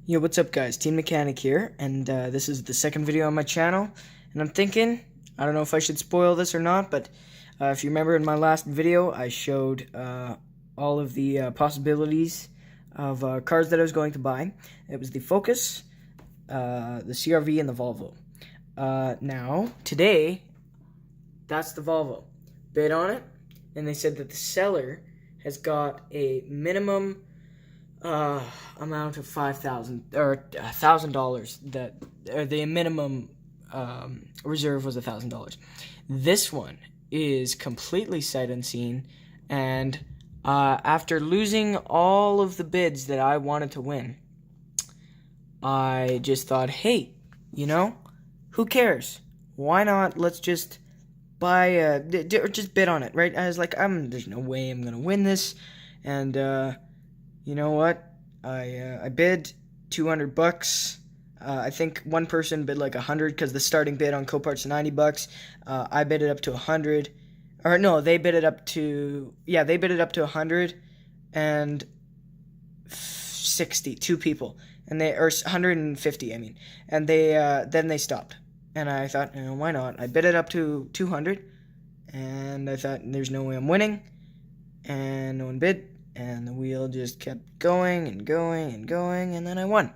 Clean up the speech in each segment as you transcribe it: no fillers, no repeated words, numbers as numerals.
Yo, what's up guys? Team Mechanic here, and this is the second video on my channel, and I'm thinking, I don't know if I should spoil this or not, but if you remember in my last video, I showed all of the possibilities of cars that I was going to buy. It was the Focus, the CR-V, and the Volvo. Now, today, that's the Volvo. Bid on it, and they said that the seller has got a minimum amount of $5,000 or $1,000. That the minimum reserve was $1,000. This one is completely sight unseen, and after losing all of the bids that I wanted to win, I just thought, hey, you know, who cares? Why not? Let's just buy or just bid on it, right? I was like, there's no way I'm gonna win this, and you know what? I bid $200. I think one person bid like 100 because the starting bid on Copart's is $90. I bid it up to 100, or no, they bid it up to 100 and 60, two people, and they or 150, I mean, and they then they stopped, and I thought, why not? I bid it up to 200, and I thought there's no way I'm winning, and no one bid. And the wheel just kept going and going and going, and then I won.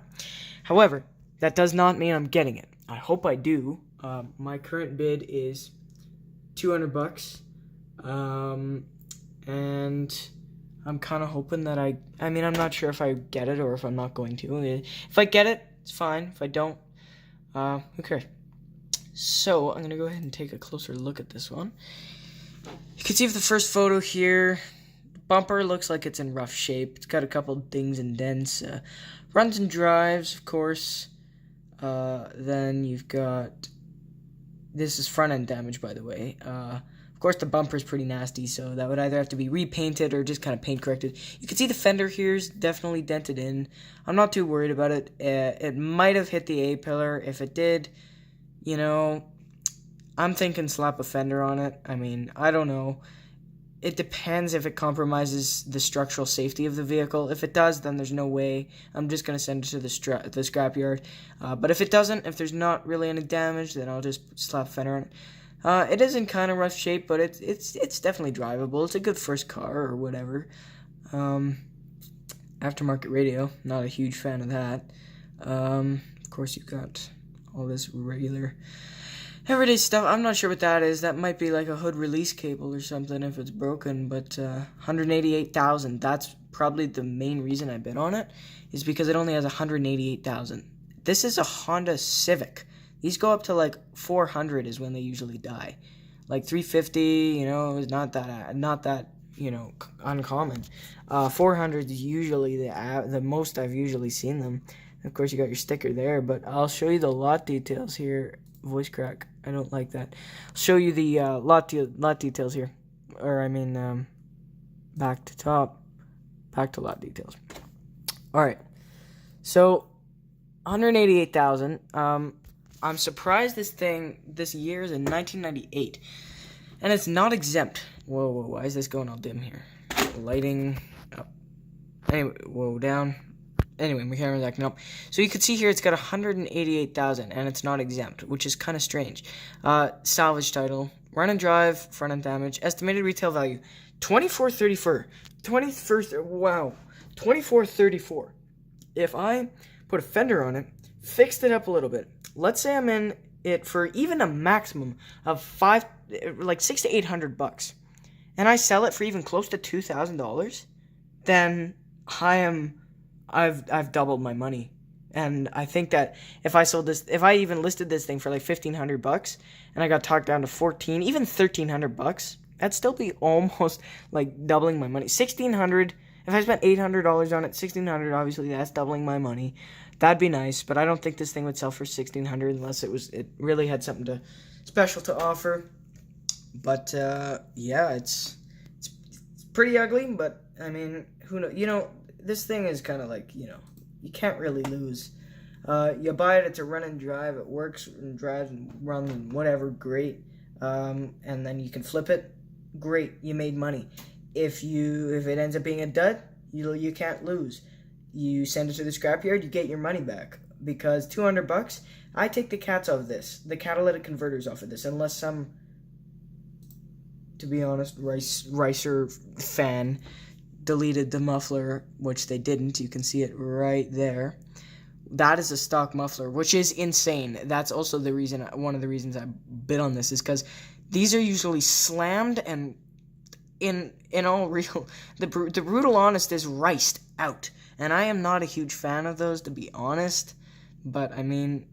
However, that does not mean I'm getting it. I hope I do. My current bid is $200, and I'm kind of hoping that I mean, I'm not sure if I get it or if I'm not going to. If I get it, it's fine. If I don't, who cares? So I'm gonna go ahead and take a closer look at this one. You can see the first photo here. Bumper looks like it's in rough shape. It's got a couple dings and dents. Runs and drives, of course. Then you've got... This is front end damage, by the way. Of course, the bumper's pretty nasty, so that would either have to be repainted or just kind of paint corrected. You can see the fender here is definitely dented in. I'm not too worried about it. It might have hit the A-pillar. If it did, I'm thinking slap a fender on it. I mean, I don't know. It depends if it compromises the structural safety of the vehicle. If it does, then there's no way. I'm just going to send it to the scrapyard. But if it doesn't, if there's not really any damage, then I'll just slap fender on it. It is in kind of rough shape, but it's definitely drivable. It's a good first car or whatever. Aftermarket radio, not a huge fan of that. Of course, you've got all this regular... everyday stuff. I'm not sure what that is. That might be like a hood release cable or something if it's broken, but $188,000. That's probably the main reason I bid on it, is because it only has $188,000. This is a Honda Civic. These go up to like 400 is when they usually die. Like 350, is not that uncommon. 400 is usually the most I've usually seen them. Of course, you got your sticker there, but I'll show you the lot details here. Voice crack. I don't like that. I'll show you the lot details here, or I mean, back to lot details. All right, so 188,000. I'm surprised this year is in 1998, and it's not exempt. Whoa, why is this going all dim here? Lighting up. Anyway, whoa, down. Anyway, my camera's acting up. So you can see here it's got 188,000 and it's not exempt, which is kind of strange. Salvage title, run and drive, front end damage, estimated retail value, $24.34. If I put a fender on it, fixed it up a little bit, let's say I'm in it for even a maximum of $600 to $800, and I sell it for even close to $2,000, then I've doubled my money. And I think that if I even listed this thing for like $1,500 and I got talked down to 14, even $1,300, that'd still be almost like doubling my money. $1,600, if I spent $800 on it, $1,600, obviously that's doubling my money. That'd be nice, but I don't think this thing would sell for $1,600 unless it really had something special to offer. But yeah, it's pretty ugly, but I mean, who knows? This thing is kind of like, you can't really lose. You buy it, it's a run and drive, it works and drives and runs and whatever, great. And then you can flip it, great, you made money. If it ends up being a dud, you can't lose. you send it to the scrapyard, you get your money back. Because $200, I take the cats off of this, the catalytic converters off of this, unless some, to be honest, Ricer fan deleted the muffler, which they didn't. You can see it right there. That is a stock muffler, which is insane. That's also the reason, one of the reasons I bid on this, is because these are usually slammed, and in all real, the brutal honest is riced out, and I am not a huge fan of those, to be honest. But I mean,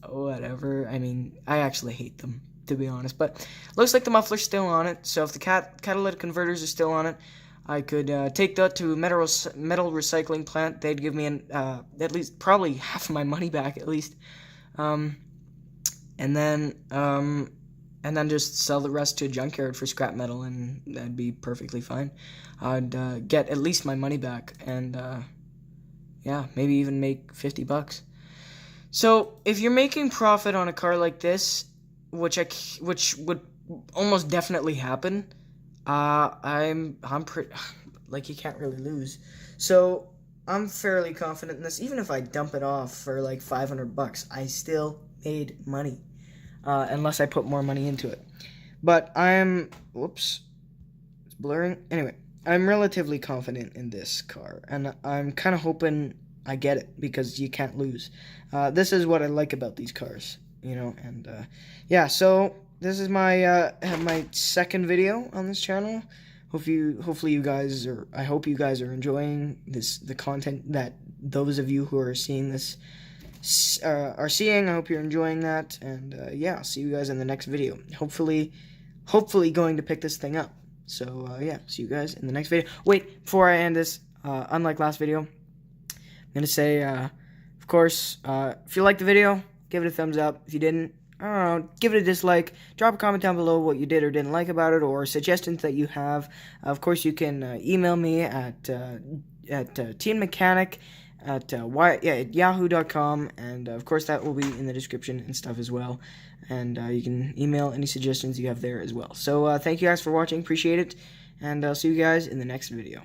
whatever. I mean, I actually hate them, to be honest. But looks like the muffler's still on it. So if the catalytic converters are still on it, I could take that to a metal recycling plant. They'd give me at least probably half of my money back, at least. And then just sell the rest to a junkyard for scrap metal, and that'd be perfectly fine. I'd get at least my money back, and yeah, maybe even make $50. So if you're making profit on a car like this, which would almost definitely happen, I'm pretty, like, you can't really lose. So I'm fairly confident in this. Even if I dump it off for like $500, I still made money, unless I put more money into it. But whoops, it's blurring. Anyway, I'm relatively confident in this car, and I'm kind of hoping I get it, because you can't lose. This is what I like about these cars, you know, and yeah, so this is my my second video on this channel. Hopefully you guys I hope you guys are enjoying the content that those of you who are seeing this are seeing. I hope you're enjoying that, and yeah, I'll see you guys in the next video. Hopefully going to pick this thing up. So yeah, see you guys in the next video. Wait, before I end this, unlike last video, I'm going to say, of course, if you liked the video, give it a thumbs up. If you didn't, I don't know, give it a dislike. Drop a comment down below what you did or didn't like about it, or suggestions that you have. Of course, you can email me at teenmechanic@yahoo.com, and of course, that will be in the description and stuff as well. And you can email any suggestions you have there as well. So thank you guys for watching. Appreciate it. And I'll see you guys in the next video.